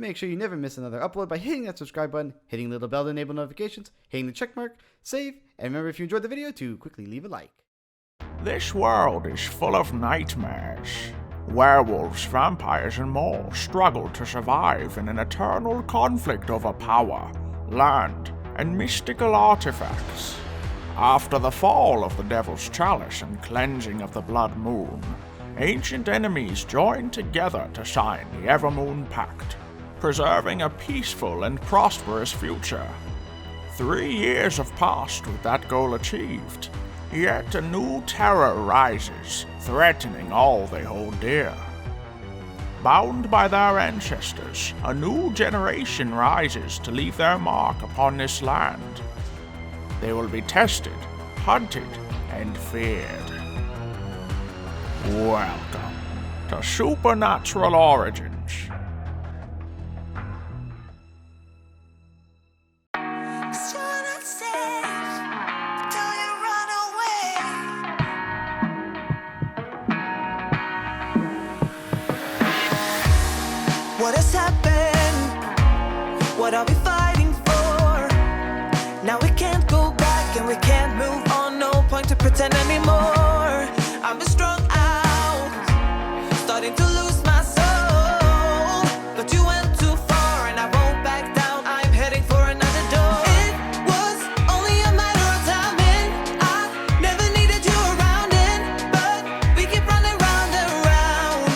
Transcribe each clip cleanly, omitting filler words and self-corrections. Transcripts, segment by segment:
Make sure you never miss another upload by hitting that subscribe button, hitting the little bell to enable notifications, hitting the check mark, save, and remember if you enjoyed the video to quickly leave a like. This world is full of nightmares. Werewolves, vampires, and more struggle to survive in an eternal conflict over power, land, and mystical artifacts. After the fall of the Devil's Chalice and cleansing of the Blood Moon, ancient enemies joined together to sign the Evermoon Pact, preserving a peaceful and prosperous future. 3 years have passed with that goal achieved, yet a new terror rises, threatening all they hold dear. Bound by their ancestors, a new generation rises to leave their mark upon this land. They will be tested, hunted, and feared. Welcome to Supernatural Origins. What has happened? What are we fighting for? Now we can't go back and we can't move on. No point to pretend anymore. I've been strung out, starting to lose my soul. But you went too far and I won't back down. I'm heading for another door. It was only a matter of timing. I never needed you around it, but we keep running round and round.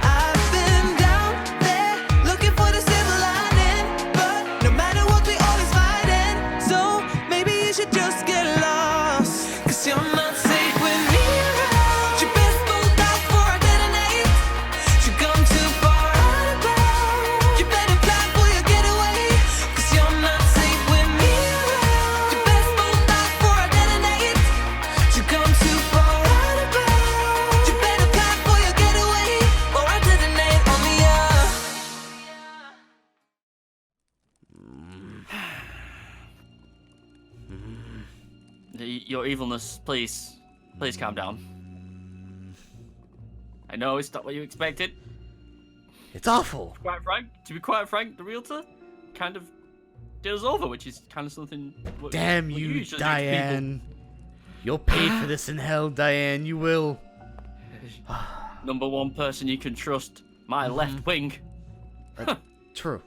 I've been down there looking for the silver lining, but no matter what we always fighting. So maybe you should just get lost, 'cause you're not safe with me around. You best bolt out before I detonate. You come too far out of bounds. You better plan for your getaway, 'cause you're not safe with me around. You best bolt out before I detonate. You come too far out of bounds. You better plan for your getaway, or I detonate on the Your evilness, please calm down. I know it's not what you expected. It's awful. To be quite frank, the realtor kind of did us over, which is kind of something. Damn what you, usually do to Diane. You'll pay for this in hell, Diane. You will. people. Number one person you can trust, my left wing. True.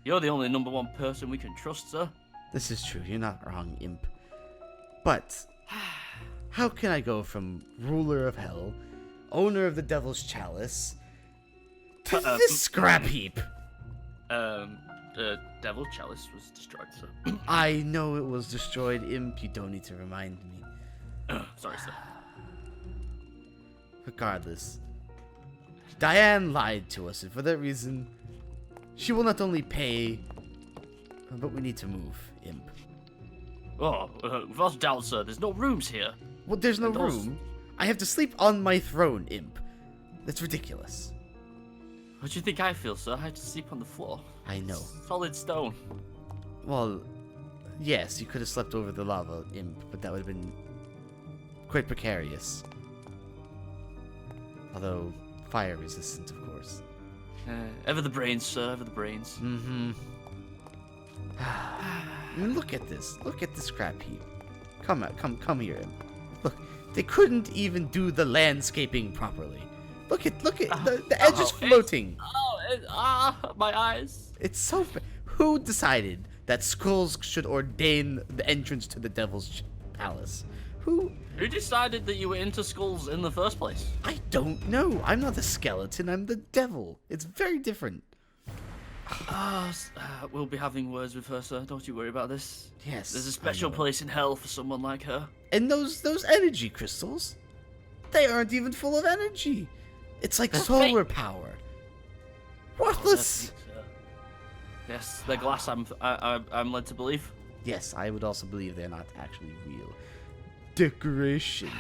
You're the only number one person we can trust, sir. This is true. You're not wrong, imp. But how can I go from ruler of hell, owner of the Devil's Chalice, to this scrap heap? The Devil's Chalice was destroyed, sir. I know it was destroyed, imp. You don't need to remind me. Sorry, sir. Regardless, Diane lied to us, and for that reason, she will not only pay, but we need to move, imp. Oh, without doubt, sir. There's no rooms here. Well, there's no room. I have to sleep on my throne, imp. That's ridiculous. What do you think I feel, sir? I had to sleep on the floor. I know. Solid stone. Well, yes, you could have slept over the lava, imp, but that would have been quite precarious. Although, fire resistant, of course. Ever the brains, sir. Ever the brains. Mm-hmm. I mean, look at this. Look at the scrap heap. Come here, imp. Look, they couldn't even do the landscaping properly. Look at the edge is floating. My eyes. It's so. Who decided that skulls should ordain the entrance to the Devil's Palace? Who decided that you were into skulls in the first place? I don't know. I'm not a skeleton. I'm the devil. It's very different. We'll be having words with her, sir. Don't you worry about this. Yes. There's a special place in hell for someone like her. And those energy crystals, they aren't even full of energy. It's like solar power. Worthless. Yes, they're glass. I'm led to believe. Yes, I would also believe they're not actually real. Decoration.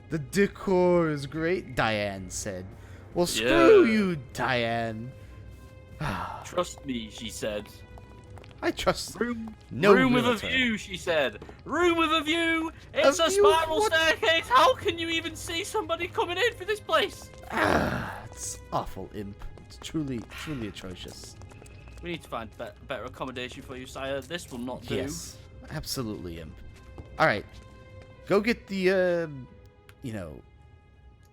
The decor is great, Diane said. Well, screw you, Diane. Trust me, she said. I trust Room no with a realtor. view, she said. Room with a view. It's a view? spiral What? staircase. How can you even see somebody coming in for this place? It's awful, imp. It's truly, truly atrocious. We need to find better accommodation for you, sire. This will not do. Yes, absolutely, Imp. All right, go get the, you know,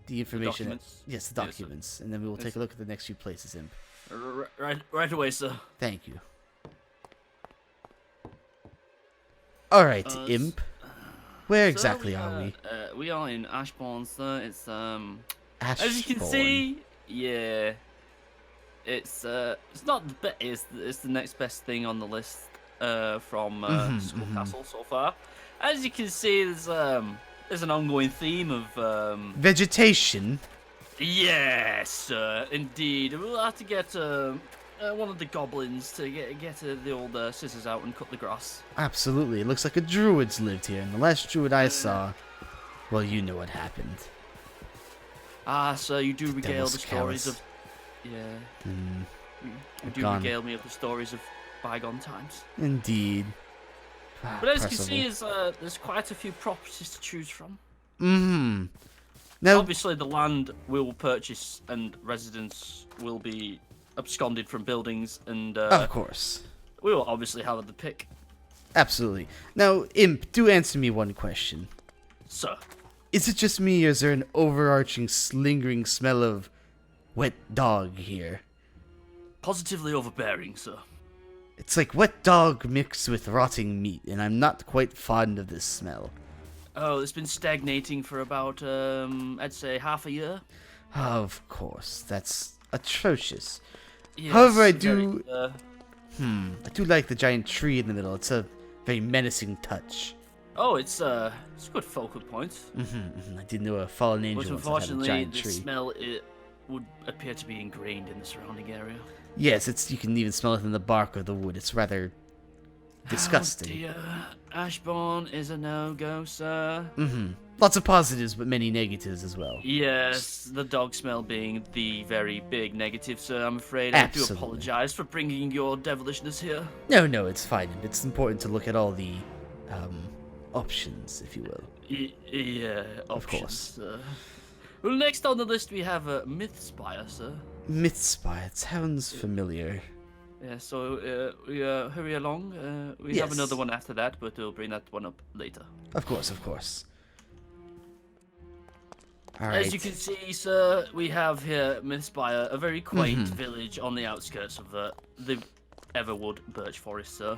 the information. documents? Yes, the Yes, sir. documents, and then we will take a look at the next few places, Imp. Right away, sir. Thank you. All right, Uh, Imp. Where Sir, exactly are we? We are in Ashbourne, sir. It's Ashbourne. as you can see, yeah. It's not the best. It's the next best thing on the list from Skull Castle so far. As you can see, there's an ongoing theme of Vegetation. yes, sir, indeed. We'll have to get one of the goblins to get the old scissors out and cut the grass. Absolutely. It looks like a druid's lived here, and the last druid I saw, well, you know what happened. Ah, sir, you do regale Devil's the stories callous. of yeah. You do Gone. regale me of the stories of bygone times. Indeed. But as you can see, there's quite a few properties to choose from. Now, Obviously, the land we will purchase and residents will be absconded from buildings, and of course. we will obviously have the pick. Absolutely. Now, Imp, do answer me one question. Sir, Is it just me, or is there an overarching, lingering smell of wet dog here? positively overbearing, sir. It's like wet dog mixed with rotting meat, and I'm not quite fond of this smell. Oh, it's been stagnating for about, I'd say half a year. Of course, that's atrocious. Yes, However, I very, do- I do like the giant tree in the middle. It's a very menacing touch. Oh, it's a good focal point. I didn't know a fallen angel But once had a unfortunately, giant the tree. smell it would appear to be ingrained in the surrounding area. Yes, you can even smell it in the bark of the wood. It's rather disgusting. Oh dear. Ashbourne is a no-go, sir. Lots of positives, but many negatives as well. Yes, the dog smell being the very big negative, sir. I'm afraid Absolutely. I do apologize for bringing your devilishness here. No, it's fine. It's important to look at all the options, if you will. Yeah, Of options, course. sir. Well, next on the list we have Mythspire, sir. Mythspire. It sounds familiar. Yeah, so we hurry along. We have Yes. another one after that, but we'll bring that one up later. Of course. All right. As you can see, sir, we have here Mythspire, a very quaint village on the outskirts of the Everwood Birch Forest, sir.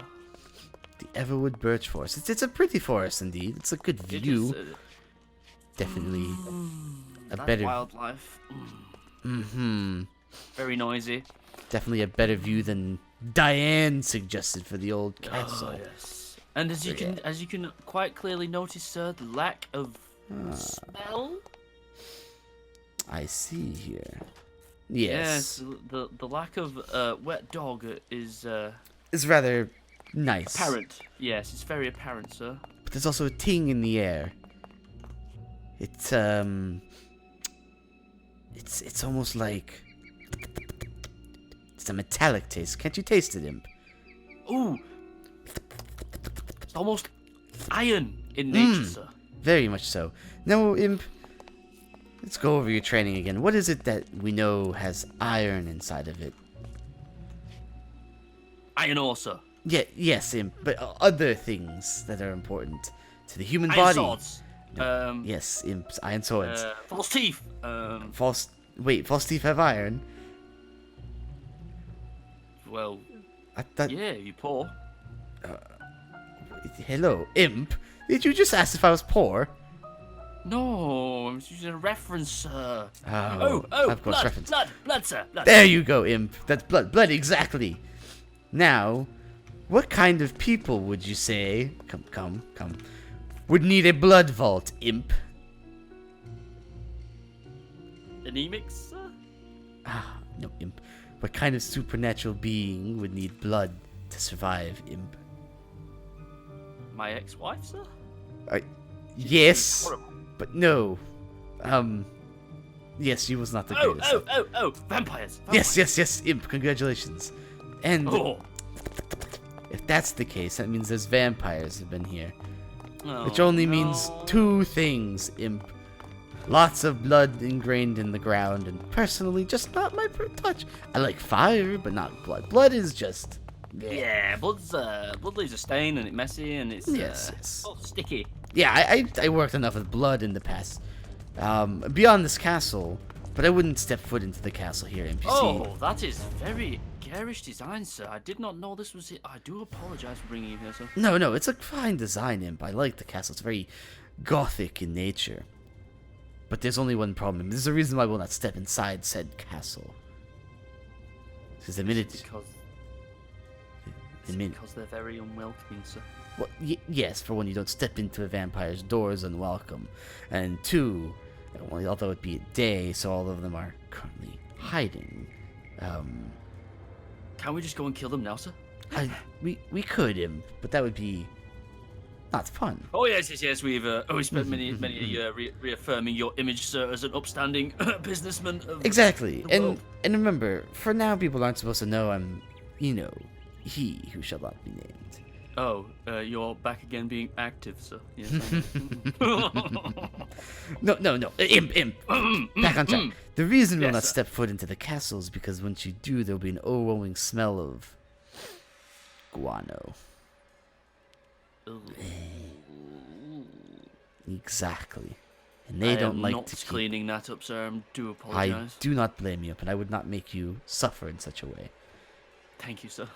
The Everwood Birch Forest. It's a pretty forest indeed. It's a good It view. is, Definitely a that better. wildlife. Very noisy. Definitely a better view than Diane suggested for the old castle. Oh, yes. And as you can quite clearly notice, sir, the lack of smell. I see here. Yes. The lack of wet dog is It's rather nice. apparent. Yes, it's very apparent, sir. But there's also a ting in the air. It's almost like it's a metallic taste. Can't you taste it, Imp? Ooh, it's almost iron in nature, sir. Very much so. Now, Imp, let's go over your training again. What is it that we know has iron inside of it? Iron ore, sir. Yeah, yes, Imp, but other things that are important to the human Iron body. swords. Yes, Imps, iron swords. False teeth. False teeth have iron. Well, I thought. yeah, you poor. Hello, Imp. Did you just ask if I was poor? No, I'm just using a reference, sir. Oh, Oh, of course, blood, reference. blood, sir. Blood. There you go, Imp. That's blood, exactly. Now, what kind of people would you say, come, would need a blood vault, Imp? Anemic, sir. Ah, no, Imp. What kind of supernatural being would need blood to survive, Imp? My ex-wife, sir. Yes, Horrible. but no. Yes, she was not the greatest. Oh, vampires. Yes, Imp, congratulations. And Oh. if that's the case, that means there's vampires have been here. Oh, Which only means no. two things, Imp. Lots of blood ingrained in the ground, and personally, just not my touch. I like fire, but not blood. Blood is just... Yeah, blood leaves a stain and it's messy and it's Yes. sticky. Yeah, I worked enough with blood in the past. Beyond this castle, but I wouldn't step foot into the castle here, NPC. Oh, that is very garish design, sir. I did not know this was it. I do apologize for bringing you here, sir. No, it's a fine design, Imp. I like the castle. It's very gothic in nature. But there's only one problem. There's a reason why I will not step inside said castle. Because the minute... Because they're very unwelcoming, sir. Well, yes, for one, you don't step into a vampire's doors unwelcome. And two, well, although it be a day, so all of them are currently hiding. Can we just go and kill them now, sir? We could, Imp, but that would be not fun. Oh yes. We've spent many a year reaffirming your image, sir, as an upstanding businessman. Exactly, the world. and remember, for now, people aren't supposed to know I'm, he who shall not be named. Oh, you're back again being active, sir. Yes. No, Imp. Back on track. The reason we'll Yes, not sir. step foot into the castle is because once you do, there'll be an overwhelming smell of guano. Exactly. And they don't like not to keep... cleaning that up, sir. I do I apologize. do not blame you, but I would not make you suffer in such a way. Thank you, sir.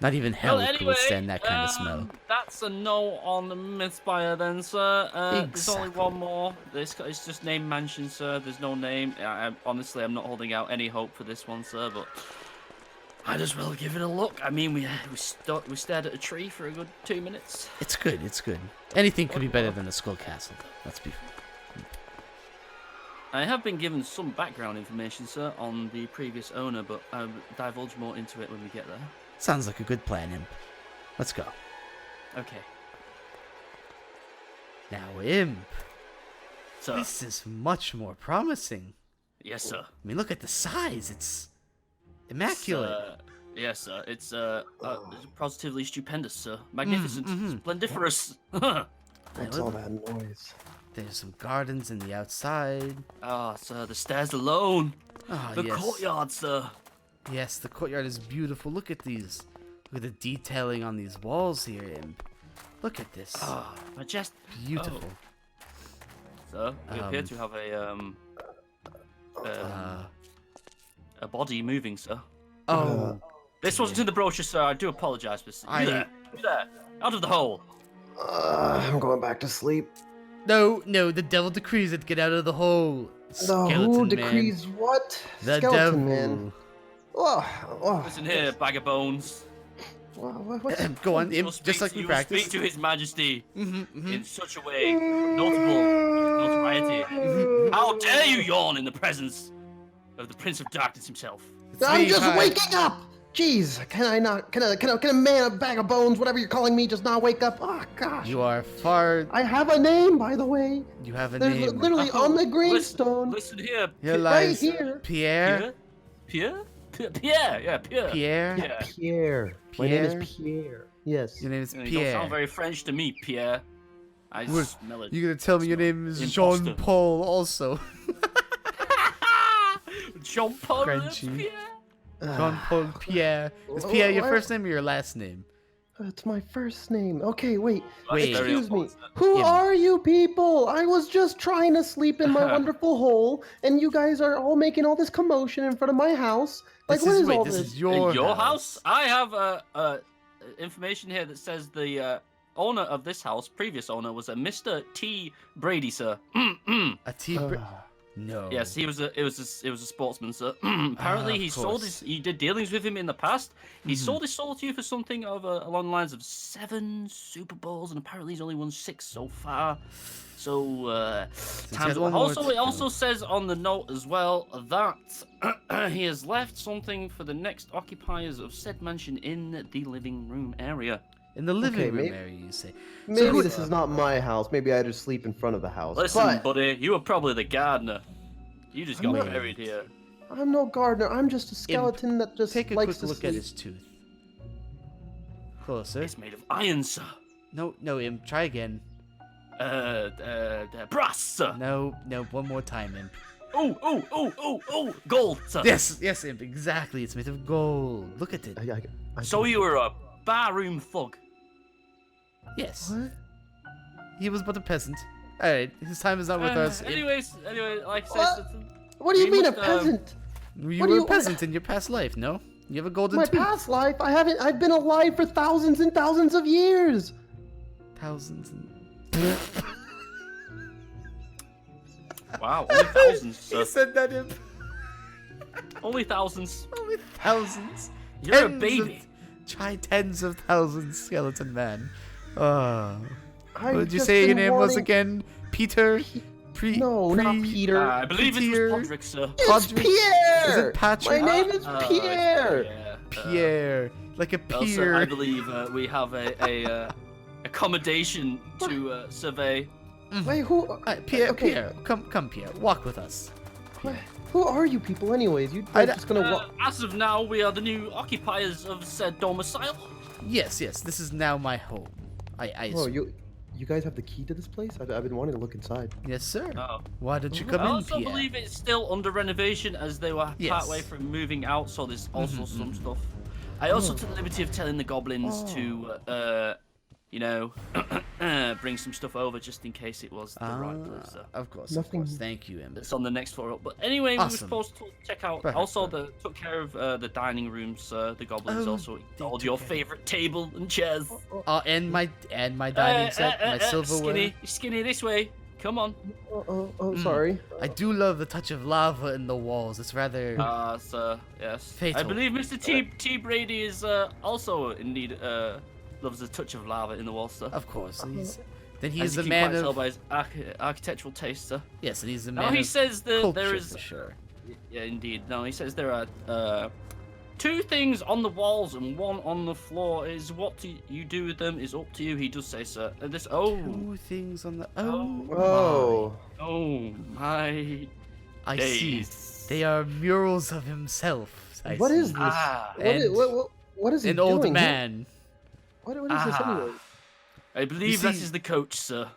Not even hell Well, could anyway, withstand that kind of smell. That's a no on the Mythspire then, sir. There's only Exactly. one more. It's just named Mansion, sir. There's no name. Honestly, I'm not holding out any hope for this one, sir, but I'd as well give it a look. I mean, we stared at a tree for a good 2 minutes. It's good. Anything could be better than the Skull Castle, though. Let's be... I have been given some background information, sir, on the previous owner, but I'll divulge more into it when we get there. Sounds like a good plan, Imp. Let's go. Okay. Now, Imp, Sir. this is much more promising. Yes, sir. I mean, look at the size. It's immaculate. Yes, sir. It's positively stupendous, sir. Magnificent. Splendiferous. What's all that noise? There's some gardens in the outside. Ah, sir, the stairs alone. Ah, The yes. courtyard, sir. Yes, the courtyard is beautiful. Look at these. Look at the detailing on these walls here, Imp. Look at this. Ah, majestic. Beautiful. Sir, we appear to have a body moving, sir. Oh, This wasn't in the brochure, sir. I do apologise, but you there. You there. Out of the hole. I'm going back to sleep. no, the devil decrees it. Get out of the hole. Who Skeleton decrees man. what? The Skeleton devil. man. Oh, Listen here, bag of bones. What's Go on, You will Imp, speak, just like we you will speak practiced. to His Majesty in such a way notable notoriety. How dare you yawn in the presence of the Prince of Darkness himself? I'm me, just hi. waking up. Jeez, can I not? Can a man, a bag of bones, whatever you're calling me, just not wake up? Oh gosh. You are far. I have a name, by the way. You have a There's name. literally on the gravestone. Listen here. Here right lies here. Pierre. Pierre? Pierre? Yeah, Pierre. Pierre. Yeah. Pierre. My name Pierre? is Pierre. Yes. Your name is You don't Pierre. sound very French to me, Pierre. I What? smell it. You're gonna tell me your name is Imposter. Jean Paul also. Jean Paul Frenchy. Pierre? Jean Paul Pierre. Is Oh, Pierre your what? first name or your last name? It's my first name. Okay, wait. Wait. Excuse me. Unfortunate. Who Yeah. are you people? I was just trying to sleep in my wonderful hole, and you guys are all making all this commotion in front of my house. Like, what is all this this? is your In your house? I have information here that says the owner of this house, previous owner, was a Mr. T. Brady, sir. A tea. No. Yes, he was a sportsman, sir. Apparently, of he sold course. he did dealings with him in the past. He sold his soul to you for something of along the lines of 7 Super Bowls, and apparently he's only won 6 so far. So, got one more also to it go. also says on the note as well that he has left something for the next occupiers of said mansion in the living room area. In the living Okay, room maybe- area, you say. Maybe who- this is not my house. Maybe I just sleep in front of the house. Listen, but buddy, you were probably the gardener. You just got I'm not- buried here. I'm no gardener. I'm just a skeleton that just Take a likes quick to look sleep. at his tooth. Closer. It's made of iron, sir. No, Imp. Try again. Brass, sir. No, one more time, Imp. Oh, gold, sir. Yes, Imp, exactly. It's made of gold. Look at it. So you were a barroom thug. Yes. What? He was but a peasant. Alright, his time is not with us. Imp. Anyway, like I What? said, What do you we mean a must, peasant? You What do were a you- peasant in your past life, no? You have a golden My tooth. past life, I've been alive for thousands and thousands of years. Thousands and... wow, only thousands, He sir. said that, Imp. Only thousands. Only thousands. You're a Tens baby. Try tens of thousands, skeleton man. Oh. I've What did you just say your been name was wanting- again? Peter? No, not Peter. I believe it Peter. was Podrick, sir. It's Podrick? Pierre. Is it Patrick? My name is Pierre. Yeah. Pierre. Like a Well, sir, I pier. believe we have a accommodation to survey. Wait, who? Pierre, okay. Pierre. Come, Pierre. Walk with us. Who are you people, anyways? You I just gonna walk? As of now, we are the new occupiers of said domicile. Yes. This is now my home. I Oh, assume. you guys have the key to this place? I've been wanting to look inside. Yes, sir. Oh. Why don't you come I in, also Pierre? believe it's still under renovation as they were Yes. partway from moving out, so there's also some stuff. I also took the liberty of telling the goblins to, bring some stuff over just in case it was the right place. So. Of course, Nothing- of course. Thank you, Ember. It's on the next floor up. But anyway, we were Awesome. supposed to check out. Perfect, Also, took care of the dining rooms. The goblins Oh, also they all took your care. favorite table and chairs. And my dining set, my silverware. Skinny, this way. Come on. Sorry. I do love the touch of lava in the walls. It's rather. Sir, yes. Fatal. I believe Mr. T. Brady is also in need. Loves a touch of lava in the wall, sir. Of course. He's As the you can man quite tell of. by his architectural taste, sir. Yes, and he's the Now man he of says that culture, there is. for sure. Yeah, indeed. No, he says there are two things on the walls and one on the floor. Is what you do with them is up to you. He does say, sir. This. Oh. Two things on the. Oh. Oh my. I days. see. They are murals of himself. I What see. is this? Ah. And What is he An doing? old man. What is this anyway? I believe that see- is the coach, sir.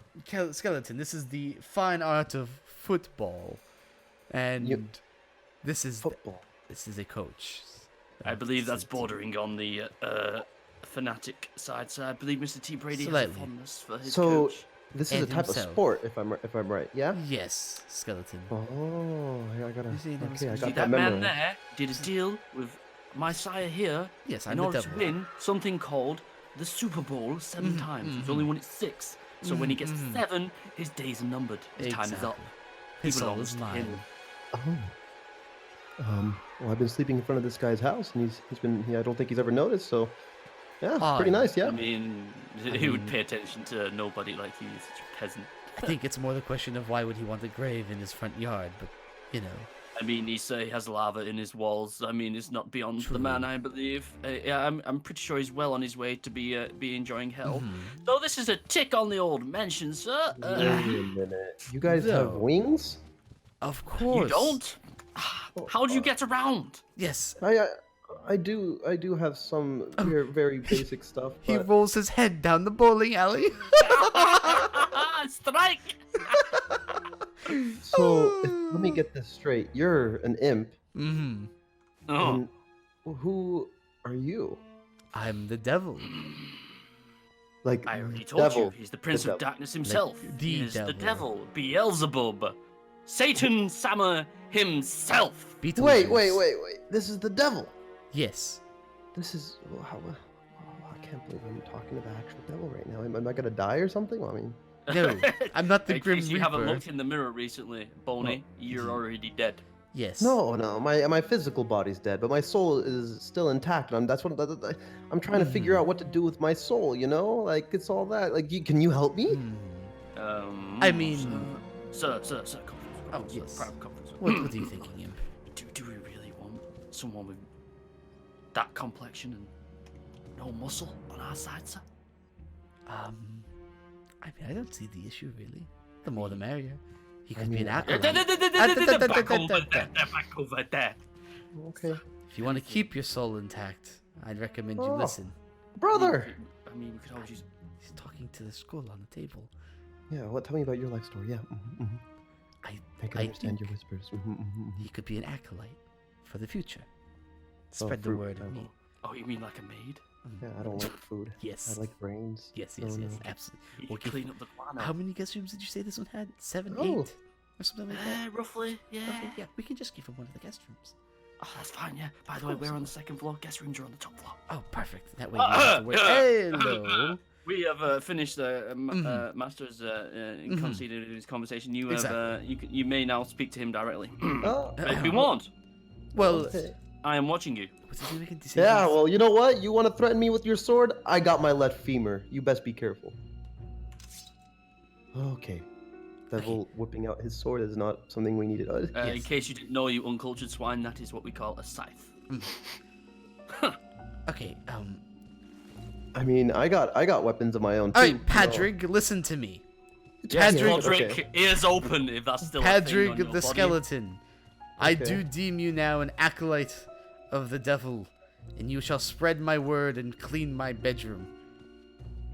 Skeleton. This is the fine art of football, and You- this is Football. this is a coach. I believe that's bordering on the fanatic side, sir. I believe Mr. T. Brady has a Slightly. fondness for his So coach. this is a And type himself. of sport, if I'm right. Yeah. Yes, skeleton. Oh, I gotta. You see, that was- Okay, I See See got that that man memory. there did a deal with my sire here Yes, I'm in the order to devil. win something called the Super Bowl 7 times. He's only won it 6. So when he gets to 7, his days are numbered. His time is up. Exactly. He His soul belongs is to mine. him. Oh. Well, I've been sleeping in front of this guy's house, and he's been. I don't think he's ever noticed. So, yeah, Oh, pretty nice. Yeah. I mean, he would pay attention to nobody like you, such a peasant. I think it's more the question of why would he want a grave in his front yard, but you know. I mean, he has lava in his walls. I mean, it's not beyond the True. man, I believe. Yeah, I'm pretty sure he's well on his way to be enjoying hell. Mm-hmm. Though this is a tick on the old mansion, sir. Wait a minute. You guys have No. wings? Of You course. don't? How'd you get around? Yes. I do have some very basic stuff. He But rolls his head down the bowling alley. Strike! so let me get this straight. You're an imp. Mm-hmm. Oh, And who are you? I'm the devil. Like I already told devil. you, he's the Prince The of devil. Darkness himself. the He is the devil. devil, Beelzebub. Satan Sama himself. Wait. Beetlejuice. This is the devil. Yes. This is I can't believe I'm talking to the actual devil right now. Am I gonna die or something? Well, I mean, No, I'm not the In Grim case you haven't Reaper. looked in the mirror recently, Boney, you're already dead. Yes. no. My physical body's dead, but my soul is still intact. And that's what I'm trying to figure out what to do with my soul. You know, like it's all that. Like, can you help me? I mean- sir, conference. Oh, sir, yes. private conference. What are you thinking, Imp? Do we really want someone with that complexion and no muscle on our side, sir? I mean, I don't see the issue really. The more the merrier. He could be mean, an I- acolyte. Back over there. Okay, If you want to keep your soul intact, I'd recommend you Oh. listen. brother. I mean, we could always use. He's talking to the skull on the table. Yeah. What? Tell me about your life story. Yeah. I can understand your whispers. He could be an acolyte for the future. Oh, Spread the fruit. word of me. Oh, you mean like a maid? Yeah, I don't like food. Yes. I like brains. Yes, Oh, no. absolutely. You We'll can clean give- up the planet. How many guest rooms did you say this one had? 7, Oh. 8? Or something like that? Roughly, yeah. Okay, yeah, we can just give him one of the guest rooms. Oh, that's fine, yeah. By the way, we're on the second floor. Guest rooms are on the top floor. Oh, perfect. That way we don't have to worry. Hello. We have finished the master's conceded in his conversation. You have Exactly. you may now speak to him directly. Oh, But be warned, Well, okay. I am watching you. what's his name again? Yeah, well, you know what? You want to threaten me with your sword? I got my left femur. You best be careful. Okay. Devil whipping out his sword is not something we needed. In Yes. case you didn't know, you uncultured swine, that is what we call a scythe. Okay, I mean, I got weapons of my own too. Alright, Padrig, listen to me. Yes, Padrig, yes. Podrick, okay. ears open if that's still a thing on Padrig your the body. skeleton. I Okay. do deem you now an acolyte of the devil, and you shall spread my word and clean my bedroom.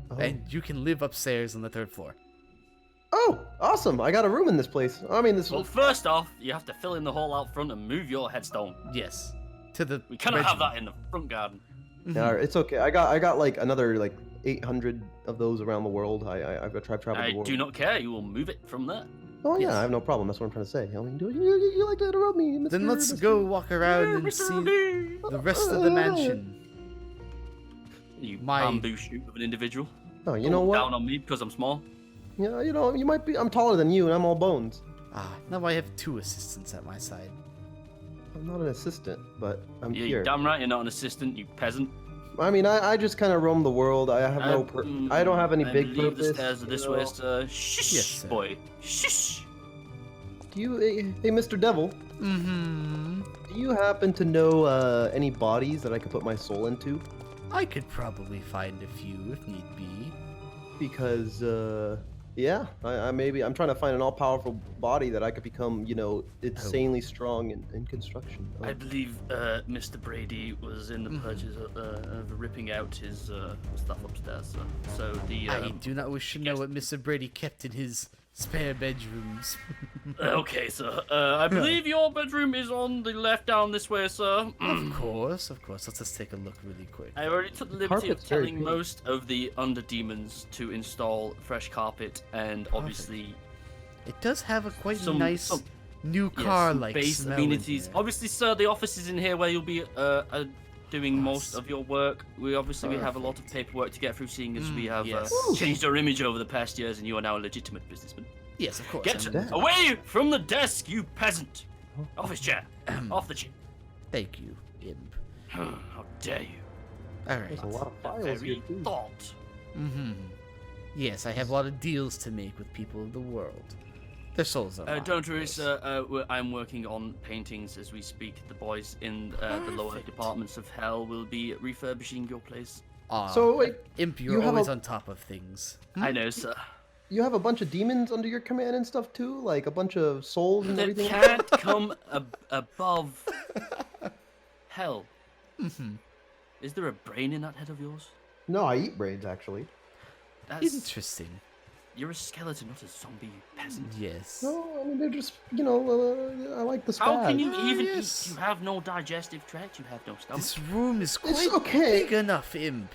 Oh. And you can live upstairs on the 3rd floor. Oh, awesome! I got a room in this place. I mean, this Well, was. first off, you have to fill in the hole out front and move your headstone. Yes. To the We cannot have bedroom. that in the front garden. Yeah, it's okay. I got like another like 800 of those around the world. I've traveled I the world. do not care. You will move it from there. Oh yeah, Yes. I have no problem. That's what I'm trying to say. I mean, you like to interrupt me, Mr. Then let's Mr. go walk around and see the rest of the mansion. You My- bamboo shoot of an individual. Oh, you know Don't what? Down on me because I'm small. Yeah, you know, you might be. I'm taller than you, and I'm all bones. Now I have 2 assistants at my side. I'm not an assistant, but I'm Yeah, here. you're damn right you're not an assistant, you peasant. I mean, I just kind of roam the world. I have no. I don't have any I big believe purpose. the stairs are this you way, know. sir. Shh, Yes, sir. boy. Shh. Do you, hey, Mr. Devil? Mm-hmm. Do you happen to know any bodies that I could put my soul into? I could probably find a few if need be. Because yeah, I'm trying to find an all-powerful body that I could become, you know, insanely strong in construction. Oh. I believe Mr. Brady was in the purchase of ripping out his stuff upstairs, sir. So the I do not wish to know what Mr. Brady kept in his spare bedrooms. okay, sir. I believe your bedroom is on the left down this way, sir. Of course. Let's just take a look really quick. I already took the liberty of carpet's very telling clean. most of the underdemons to install fresh carpet and obviously It does have a quite Some- nice some- new yeah, car-like some base smell in amenities. here. Obviously, sir, the office is in here where you'll be doing most of your work. We have a lot of paperwork to get through, seeing as we have yes. changed our image over the past years, and you are now a legitimate businessman. Yes, of course. Get I'm- away from the desk, you peasant! Office chair, off the chair. Thank you, imp. How dare you? All right. There's a lot of The files here very too. thought. Mm-hmm. Yes, I have a lot of deals to make with people of the world. Their souls are mine, Don't of worry, course. sir. I'm working on paintings as we speak. The boys in the lower Perfect. departments of hell will be refurbishing your place. Aw, So, wait, imp, you you're have always a- on top of things. I know, sir. You have a bunch of demons under your command and stuff too, like a bunch of souls and That everything. can't come above hell. Mm-hmm. Is there a brain in that head of yours? No, I eat brains actually. That's Interesting. You're a skeleton, not a zombie, you peasant. Yes. No, I mean they're just, you know, I like the spaz. How can you Ah, even yes. eat? You have no digestive tract. You have no stomach. This room is quite okay. big enough, imp.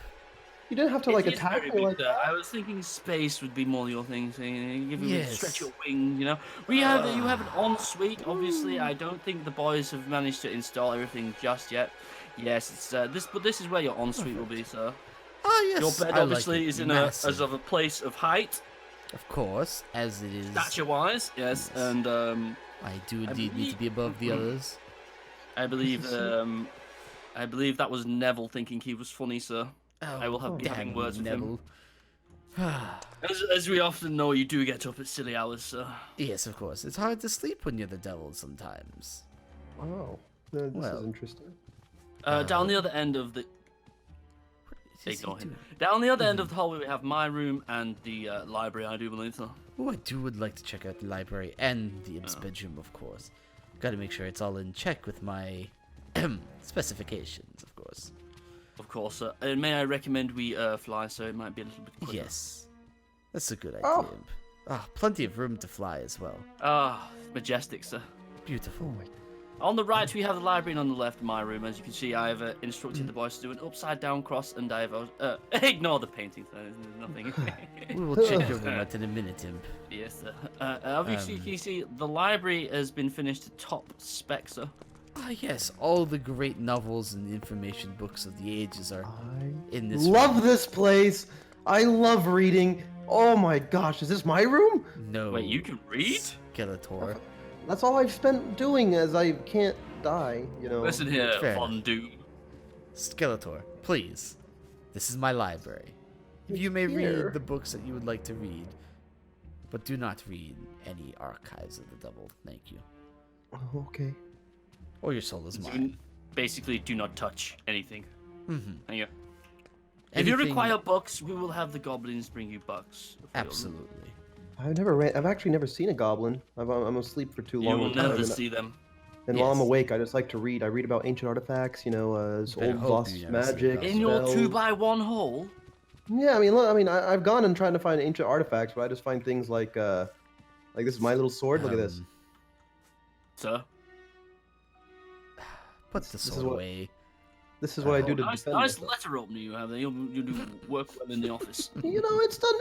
You didn't have to like It is attack very me big, like sir. that. I was thinking space would be more your thing. So, give you Yes. stretch your wing. You know, you have an ensuite. Obviously, I don't think the boys have managed to install everything just yet. Yes, it's but this is where your ensuite will be, sir. Oh yes. Your bed I obviously like it. is in Massive. as of a place of height, Of course, as it is. stature-wise. Yes, Yes. and I do indeed need to be above the others. I believe that was Neville thinking he was funny, sir. Oh, I will have damn having you, words with him. Neville. As we often know, you do get up at silly hours, sir. Yes, of course. It's hard to sleep when you're the devil sometimes. Oh, this Well. is interesting. Down the other end of the What is he Ignore him. doing? Down the other end of the hallway, we have my room and the library, I do believe, sir. Oh, I would like to check out the library and the imp's bedroom, of course. Got to make sure it's all in check with my specifications, of course. Of course, sir. And may I recommend we fly, so it might be a little bit quicker. Yes, that's a good idea, Oh. imp. Ah, plenty of room to fly as well. Ah, majestic, sir. Beautiful. On the right, we have the library, and on the left, my room. As you can see, I have instructed the boys to do an upside-down cross, and I have ignore the painting. There's nothing. We will check your room out in a minute, Imp. Yes, sir. Obviously, you can see the library has been finished to top spec, sir. Ah, yes, all the great novels and information books of the ages are in this Love room. this place. I love reading. Oh my gosh, is this my room? No. Wait, you can read? Skeletor. That's all I've spent doing as I can't die, you know. Listen here, Fair Von Doom. Skeletor, please. This is my library. You may Here. read the books that you would like to read, but do not read any archives of the double. Thank you. Oh, okay. Or your soul is mine. Basically, do not touch anything. Mm-hmm. Thank you. If you Anything- require books, we will have the goblins bring you books. for your room. Absolutely. I've actually never seen a goblin. I'm asleep for too You long. will a time, never and- see them. And while I'm Yes. awake, I just like to read. I read about ancient artifacts, you know, Better old hope lost you never see magic. goblins. In your spells. 2x1 hole? Yeah, I mean, look, I've gone and tried to find ancient artifacts, but I just find things like this is my little sword. Look at this. Sir? Put the This is sword what- away. This is what I do to nice, defend. nice myself. letter opener you have there. You do work well in the office. You know, it's done All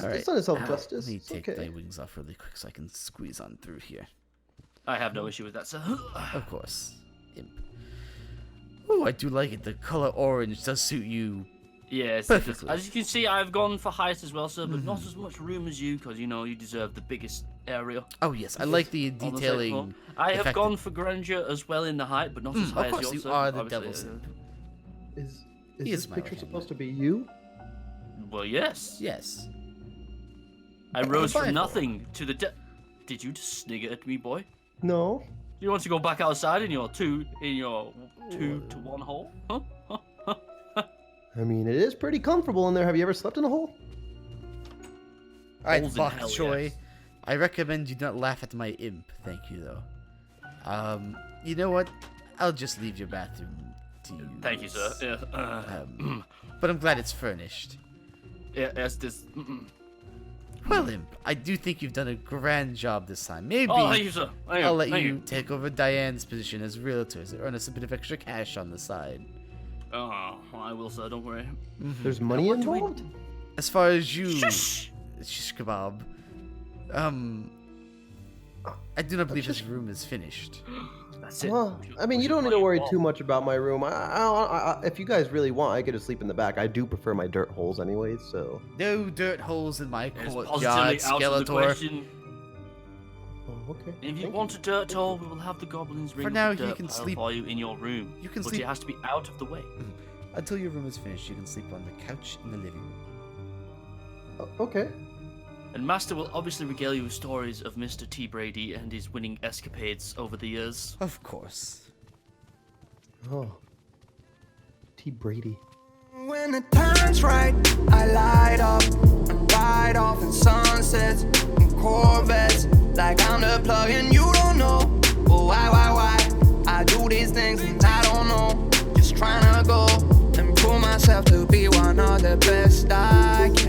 right. itself Let justice. me It's take okay. my wings off really quick so I can squeeze on through here. I have no issue with that, sir. Of course. Imp. Oh, I do like it. The color orange does suit you. Yes, Perfectly. as you can see, I've gone for height as well, sir, but not as much room as you, because, you know, you deserve the biggest area. Oh, yes. I like the on the second floor. detailing. I have effect- gone for grandeur as well in the height, but not as high Of course, as you yours, sir. are the Obviously, devil's imp. Is He this is my picture right-hand supposed man. to be you? Well, yes. Yes. I rose Bible. from nothing to the Did you just snigger at me, boy? No. You want to go back outside in your two to one hole? Huh? I mean, it is pretty comfortable in there. Have you ever slept in a hole? All right, Holes in Bok hell, Choy. yes. I recommend you not laugh at my imp. Thank you, though. You know what? I'll just leave your bathroom to you. Thank you, sir. Yeah, But I'm glad it's furnished. yes, this. Well, Imp, I do think you've done a grand job this time. Maybe Oh, thank you, sir. Thank I'll let thank you take over Diane's position as realtors and earn us a bit of extra cash on the side. Oh, I will, sir. Don't worry. There's money What do we involved? As far as you, Shush! shish kebab, I do not believe his room is finished. That's it. Well, I mean, you don't need to worry too much about my room. If you guys really want, I could just sleep in the back. I do prefer my dirt holes anyways, so. No dirt holes in my It's courtyard, positively out of the Skeletor. question. Oh, okay. If you Thank want a dirt hole, we will have the goblins bring For up now, a you dirt can pile sleep- for you in your room. You can but sleep- it has to be out of the way. Until your room is finished, you can sleep on the couch in the living room. Okay. And Master will obviously regale you with stories of Mr. T. Brady and his winning escapades over the years. Of course. Oh. T. Brady. When the time's right, I light up and ride off in sunsets and Corvettes. Like I'm the plug and you don't know. Well, why? I do these things and I don't know. Just trying to go and prove myself to be one of the best I can.